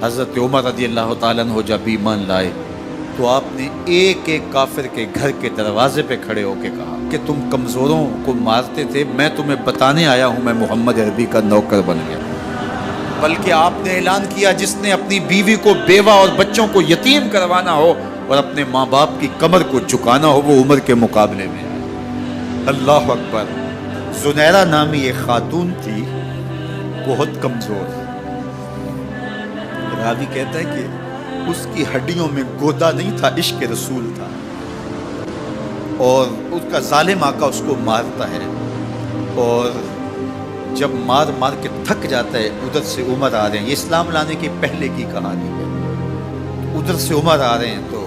حضرت عمر رضی اللہ تعالیٰ عنہ جب ایمان لائے تو آپ نے ایک ایک کافر کے گھر کے دروازے پہ کھڑے ہو کے کہا کہ تم کمزوروں کو مارتے تھے، میں تمہیں بتانے آیا ہوں میں محمد عربی کا نوکر بن گیا۔ بلکہ آپ نے اعلان کیا جس نے اپنی بیوی کو بیوہ اور بچوں کو یتیم کروانا ہو اور اپنے ماں باپ کی کمر کو جھکانا ہو وہ عمر کے مقابلے میں آئے۔ اللہ اکبر۔ زنیرہ نامی ایک خاتون تھی، بہت کمزور، راوی کہتا ہے کہ اس کی ہڈیوں میں گودا نہیں تھا، عشق رسول تھا، اور اس کا ظالم آقا اس کو مارتا ہے، اور جب مار مار کے تھک جاتا ہے ادھر سے عمر آ رہے ہیں، یہ اسلام لانے کے پہلے کی کہانی ہے، ادھر سے عمر آ رہے ہیں تو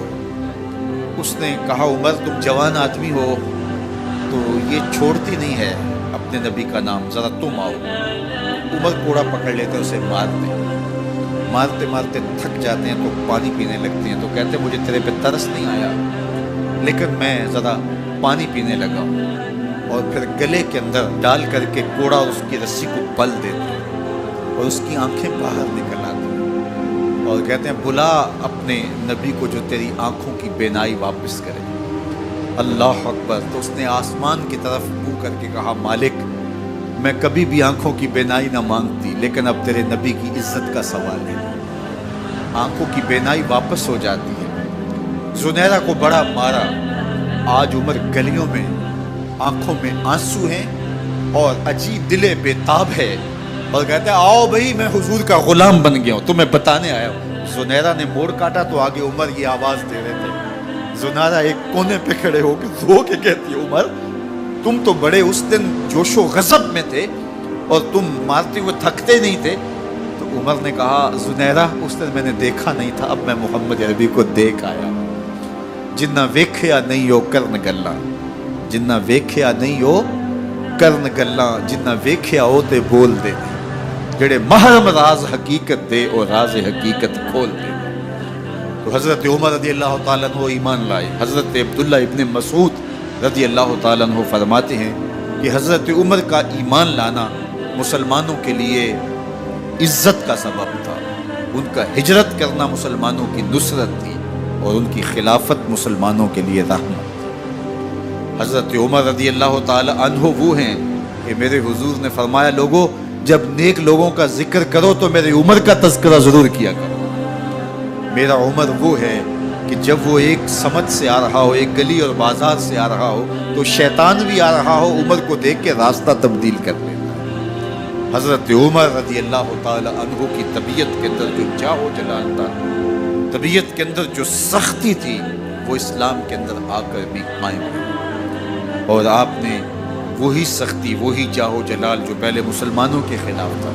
اس نے کہا عمر تم جوان آدمی ہو تو یہ چھوڑتی نہیں ہے اپنے نبی کا نام، ذرا تم آؤ۔ عمر کوڑا پکڑ لیتے اسے مارتے مارتے تھک جاتے ہیں تو پانی پینے لگتے ہیں، تو کہتے ہیں مجھے تیرے پہ ترس نہیں آیا لیکن میں ذرا پانی پینے لگا ہوں، اور پھر گلے کے اندر ڈال کر کے کوڑا اس کی رسی کو پل دیتے ہیں اور اس کی آنکھیں باہر نکل آتی ہیں اور کہتے ہیں بلا اپنے نبی کو جو تیری آنکھوں کی بینائی واپس کرے۔ اللہ اکبر۔ تو اس نے آسمان کی طرف منہ کر کے کہا مالک میں کبھی بھی آنکھوں کی بینائی نہ مانگتی لیکن اب تیرے نبی کی عزت کا سوال ہے، آنکھوں کی بینائی واپس ہو جاتی ہے۔ زنیرہ کو بڑا مارا، آج عمر گلیوں میں آنکھوں میں آنسو ہیں اور عجیب دلے بے تاب ہے اور کہتے ہیں آؤ بھئی میں حضور کا غلام بن گیا ہوں، تمہیں بتانے آیا ہوں۔ زنیرہ نے موڑ کاٹا تو آگے عمر یہ آواز دے رہے تھے۔ زنیرہ ایک کونے پہ کھڑے ہو کے رو کے کہتی ہے عمر تم تو بڑے اس دن جوش و غضب میں تھے اور تم مارتے ہوئے تھکتے نہیں تھے۔ تو عمر نے کہا زنیرہ اس دن میں نے دیکھا نہیں تھا، اب میں محمد عربی کو دیکھ آیا ہوں۔ جنہ ویکھیا نہیں ہو کرن گلاں، جنہ ویکھیا نہیں ہو کرن گلاں، جنہ ویکھیا ہو تے بول دے، جڑے محرم راز حقیقت دے اور راز حقیقت کھول دے۔ تو حضرت عمر رضی اللہ تعالیٰ عنہ ایمان لائے۔ حضرت عبداللہ ابن مسعود رضی اللہ تعالیٰ عنہ فرماتے ہیں کہ حضرت عمر کا ایمان لانا مسلمانوں کے لیے عزت کا سبب تھا، ان کا ہجرت کرنا مسلمانوں کی نصرت تھی اور ان کی خلافت مسلمانوں کے لیے رحمت تھی۔ حضرت عمر رضی اللہ تعالیٰ عنہ وہ ہیں کہ میرے حضور نے فرمایا لوگوں جب نیک لوگوں کا ذکر کرو تو میرے عمر کا تذکرہ ضرور کیا کرو۔ میرا عمر وہ ہے کہ جب وہ ایک سمت سے آ رہا ہو، ایک گلی اور بازار سے آ رہا ہو تو شیطان بھی آ رہا ہو عمر کو دیکھ کے راستہ تبدیل کر لیتا ہے۔ حضرت عمر رضی اللہ تعالی عنہ کی طبیعت کے اندر جو جاہ و جلال تھا، طبیعت کے اندر جو سختی تھی، وہ اسلام کے اندر آ کر بھی قائم ہوئی، اور آپ نے وہی سختی، وہی جاہ و جلال جو پہلے مسلمانوں کے خلاف تھا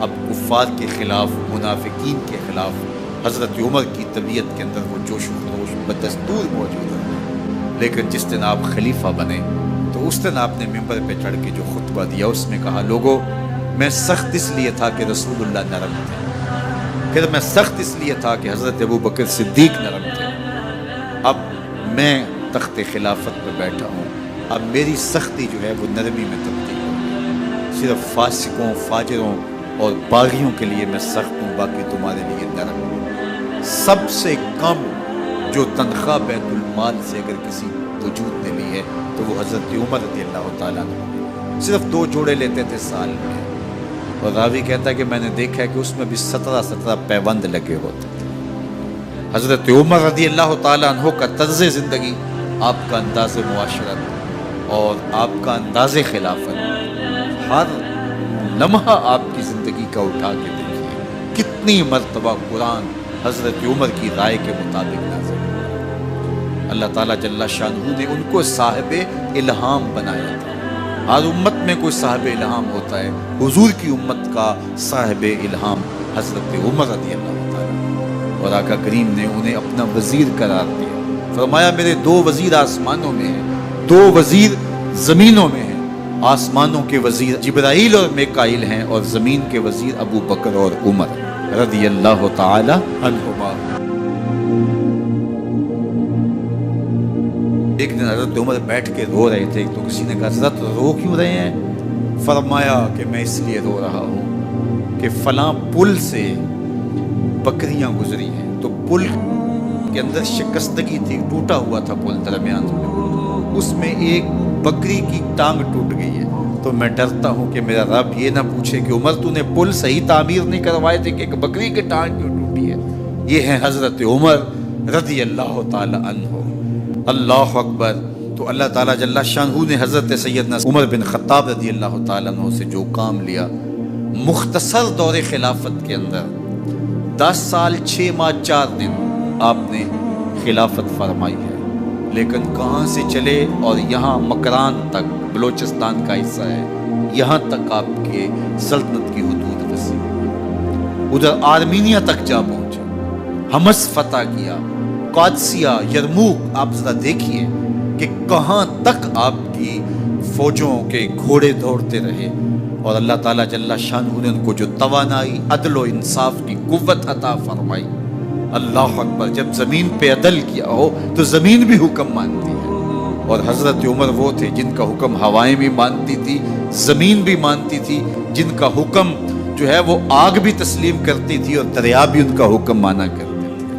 اب کفار کے خلاف، منافقین کے خلاف حضرت عمر کی طبیعت کے اندر وہ جوش و خروش بدستور موجود ہے۔ لیکن جس دن آپ خلیفہ بنے تو اس دن آپ نے ممبر پہ چڑھ کے جو خطبہ دیا اس میں کہا لوگوں میں سخت اس لیے تھا کہ رسول اللہ نرم تھے، پھر میں سخت اس لیے تھا کہ حضرت ابو بکر صدیق نرم تھے، اب میں تخت خلافت پہ بیٹھا ہوں، اب میری سختی جو ہے وہ نرمی میں تبدیل ہو، صرف فاسقوں، فاجروں اور باغیوں کے لیے میں سخت ہوں، باقی تمہارے لیے نرم ہوں۔ سب سے کم جو تنخواہ بیت المال سے اگر کسی وجود نے لی ہے تو وہ حضرت عمر رضی اللہ تعالیٰ عنہ، صرف 2 جوڑے لیتے تھے سال میں، اور راوی کہتا ہے کہ میں نے دیکھا ہے کہ اس میں بھی 17 پیوند لگے ہوتے تھے۔ حضرت عمر رضی اللہ تعالیٰ عنہ کا طرز زندگی، آپ کا انداز معاشرت اور آپ کا انداز خلافت، ہر لمحہ آپ کی زندگی کا اٹھا کے دیکھیے کتنی مرتبہ قرآن حضرت عمر کی رائے کے مطابق نازل ہے۔ اللہ تعالیٰ جل شانہ نے ان کو صاحب الہام بنایا تھا۔ ہر امت میں کوئی صاحب الہام ہوتا ہے، حضور کی امت کا صاحب الہام حضرت عمر رضی اللہ تعالیٰ، اور آقا کریم نے انہیں اپنا وزیر قرار دیا، فرمایا میرے 2 وزیر آسمانوں میں ہیں، 2 وزیر زمینوں میں ہیں، آسمانوں کے وزیر جبرائیل اور میکائیل ہیں اور زمین کے وزیر ابو بکر اور عمر رضی اللہ تعالی عنہما۔ ایک دن حضرت عمر بیٹھ کے رو رہے تھے تو کسی نے کہا حضرت رو کیوں رہے ہیں؟ فرمایا کہ میں اس لیے رو رہا ہوں کہ فلاں پل سے बकरियां गुजरी हैं। तो पुल के अंदर शिकस्तगी थी, टूटा हुआ था पुल दरमियान में, उसमें एक बकरी की टांग टूट गई है। तो मैं डरता हूँ कि मेरा रब ये ना पूछे कि उमर तूने पुल सही तामीर नहीं करवाए थे कि एक बकरी की टांग क्यों टूटी है। ये है हजरत उमर रज़ी अल्लाह ताला अन्हु। अल्लाह अकबर। तो अल्लाह ताला जल्ला शानहू ने हजरत सैयदना उमर बिन खत्ताब रज़ी अल्लाह ताला अन्हु से जो काम लिया, मुख्तसर दौरे खिलाफत के अंदर 10 साल 6 माह 4 दिन आपने खिलाफत फरमाई है। लेकिन कहाँ से चले और यहाँ मकरान तक, बलोचिस्तान का हिस्सा है, यहाँ तक आपके सल्तनत की हुदूद वसी, उधर आर्मीनिया तक जा पहुँचे, हमस फतह किया, कादसिया, यरमूक। आप जरा देखिए कि कहाँ तक आपकी फौजों के घोड़े दौड़ते रहे। और अल्लाह ताला जल्ला शानहू ने उनको जो तवानाई, अदल व इंसाफ की कुव्वत अता फरमाई। अल्लाह अकबर। जब ज़मीन पे अदल किया हो तो ज़मीन भी हुक्म मानती है। और हज़रत उमर वो थे जिनका हुक्म हवाएं भी मानती थी, ज़मीन भी मानती थी, जिनका हुक्म जो है वो आग भी तस्लीम करती थी और दरिया भी उनका हुक्म माना करते थे।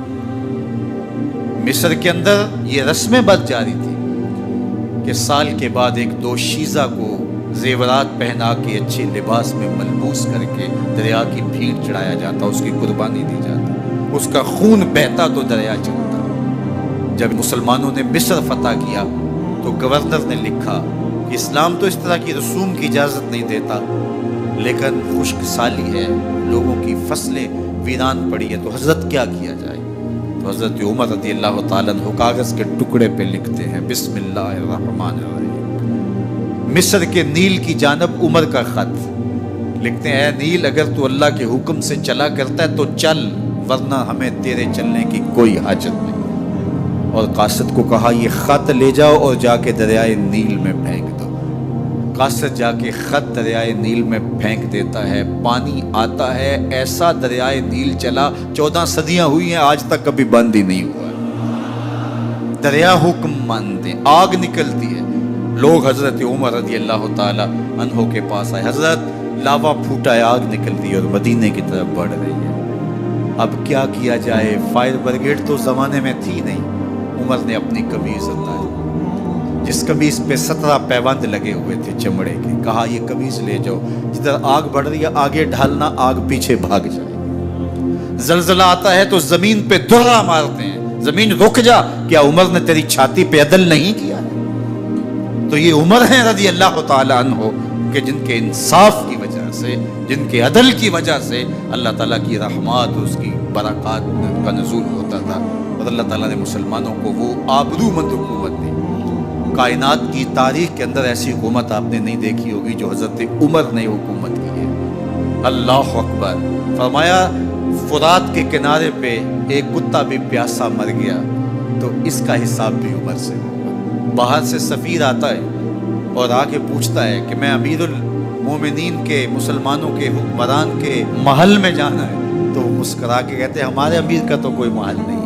मिस्र के अंदर ये रस्में बद जारी थी कि साल के बाद एक दोशीज़ा को जेवरात पहना के अच्छे लिबास में मलबूस करके दरिया की भीड़ चढ़ाया जाता, उसकी कुर्बानी दी जाती, उसका खून बहता तो दरिया चलता। जब मुसलमानों ने मिस्र फतह किया तो गवर्नर ने लिखा कि इस्लाम तो इस तरह की रसूम की इजाज़त नहीं देता, लेकिन खुश्क साली है, लोगों की फसलें वीरान पड़ी है, तो हजरत क्या किया जाए। तो हजरत उमर रज़ी अल्लाह ताला अन्हु कागज़ के टुकड़े पे लिखते हैं, बिस्मिल्लाहिर्रहमानिर्रहीम। मिस्र के नील की जानब उमर का ख़त लिखते हैं, नील अगर तू अल्लाह के हुक्म से चला करता है तो चल, वरना हमें तेरे चलने की कोई हाजत नहीं। और कासिद को कहा ये ख़त ले जाओ और जाके दरियाए नील में फेंक दो। कासिद जाके ख़त दरियाए नील में फेंक देता है, पानी आता है, ऐसा दरियाए नील चला, 14 सदियां हुई हैं, आज तक कभी बंद ही नहीं हुआ। दरिया हुक्म मानते, आग निकलती है। लोग हजरत उमर रज़ी अल्लाह ताला अन्हु के पास आए, हजरत लावा फूटा है, आग निकलती है और मदीने की तरफ बढ़ रही है, अब क्या किया जाए। फायर ब्रिगेड तो ज़माने में थी नहीं। उमर ने अपनी कमीज़ उतारी, जिस कमीज़ पे 17 पैबंद लगे हुए थे चमड़े के, कहा ये कमीज़ ले जाओ, जिधर आग बढ़ रही है आगे ढालना, आग पीछे भाग जाए। जलजला आता है तो ज़मीन पे दुर्रा मारते हैं, ज़मीन रुक जा, क्या उमर ने तेरी छाती पे अदल नहीं किया। तो ये उमर हैं रज़ी अल्लाह ताला अन्हु कि जिनके इंसाफ की वजह से, जिनके अदल की वजह से अल्लाह ताला की रहमत, उसकी बरक़ात का नज़ूल होता था। और अल्लाह ताला ने मुसलमानों को वो आबरूमंद हुकूमत दी। कायनात की तारीख के अंदर ऐसी हुकूमत आपने नहीं देखी होगी जो हज़रत उमर ने हुकूमत की है। अल्लाह अकबर। फरमाया फुरात के किनारे पे एक कुत्ता भी प्यासा मर गया तो इसका हिसाब भी उमर से होगा। बाहर से सफ़ीर आता है और आके पूछता है कि मैं अमीरुल मोमिनीन के, मुसलमानों के हुक्मरान के महल में जाना है, तो मुस्करा के कहते हैं हमारे अमीर का तो कोई महल नहीं है।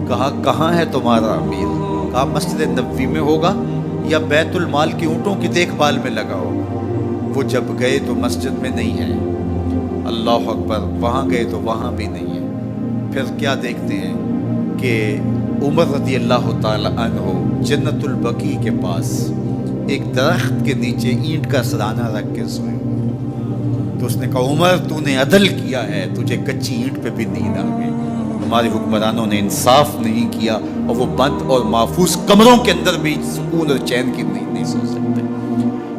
कहा कहाँ है तुम्हारा अमीर। कहा मस्जिद नबवी में होगा या बैतुल माल की ऊँटों की देखभाल में लगा होगा। वो जब गए तो मस्जिद में नहीं है, अल्लाह अकबर, वहाँ गए तो वहाँ भी नहीं है। फिर क्या देखते हैं कि उमर रज़ी अल्लाह ताला अन्हु जन्नतुल बकी के पास एक दरख्त के नीचे ईंट का सराना रख के सोए। तो उसने कहा उमर तूने अदल किया है, तुझे कच्ची ईंट पे भी नींद आ गई। हमारे हुक्मरानों ने इंसाफ नहीं किया और वो बंद और महफूज कमरों के अंदर भी सुकून और चैन की नींद नहीं सो सकते।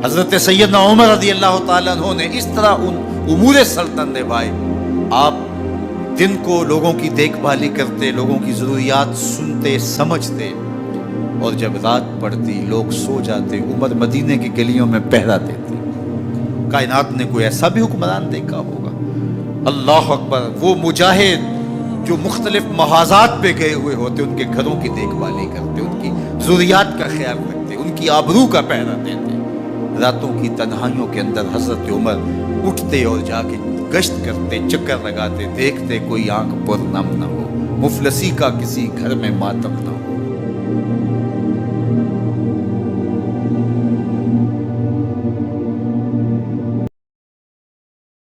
हज़रत सैयदना उमर रज़ी अल्लाह ताला अन्हु ने इस तरह उन उमूर सल्तनत निभाए। आप दिन को लोगों की देखभाली करते, लोगों की ज़रूरियात सुनते समझते, और जब रात पड़ती लोग सो जाते, उमर मदीने की गलियों में पहरा देते। कायनात ने कोई ऐसा भी हुक्मरान देखा होगा। अल्लाह अकबर। वो मुजाहिद जो मुख्तलिफ महाजात पे गए हुए होते, उनके घरों की देखभाली करते, उनकी ज़रूरियात का ख्याल रखते, उनकी आबरू का पहरा देते। रातों की तन्हाइयों के अंदर हज़रत उमर उठते और जाके गश्त करते, चक्कर लगाते, देखते कोई आंख पर नम न हो, मुफलसी का किसी घर में मातम न हो।